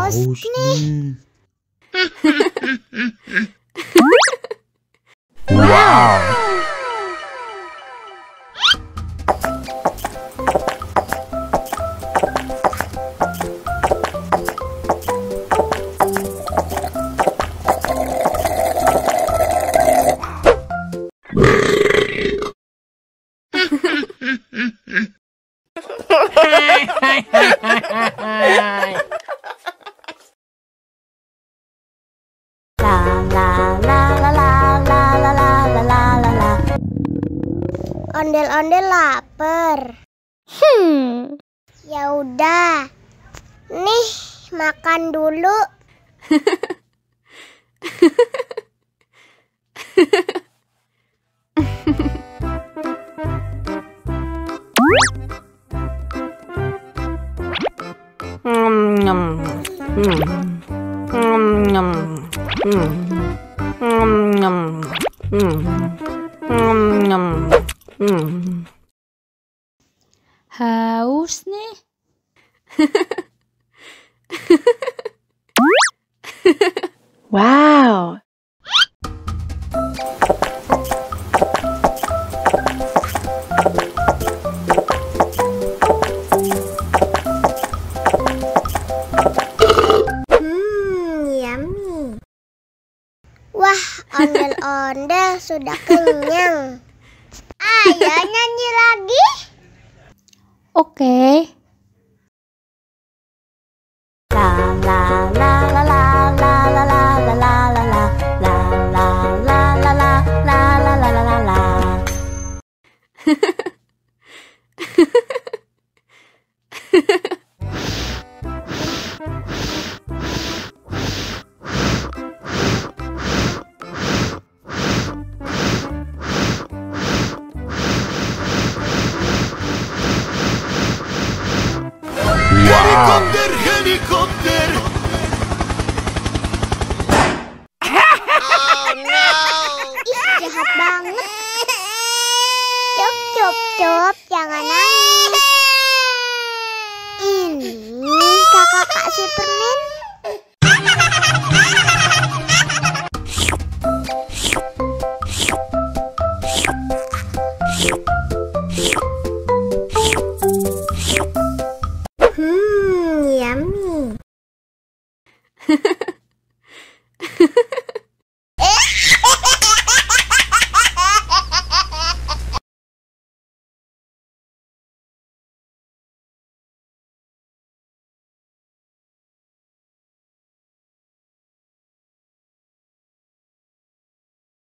Haus nih. Wow. Ondel-ondel lapar. Ya udah. Nih, makan dulu. Haus nih. Wow. Yummy. Wah, ondel-ondel sudah kenyang. Ayo nyanyi lagi. Oke. Helikopter, helikopter. Ih, jahat banget. Cup, jangan nangis. Ini kakak kasih permen. Yummy.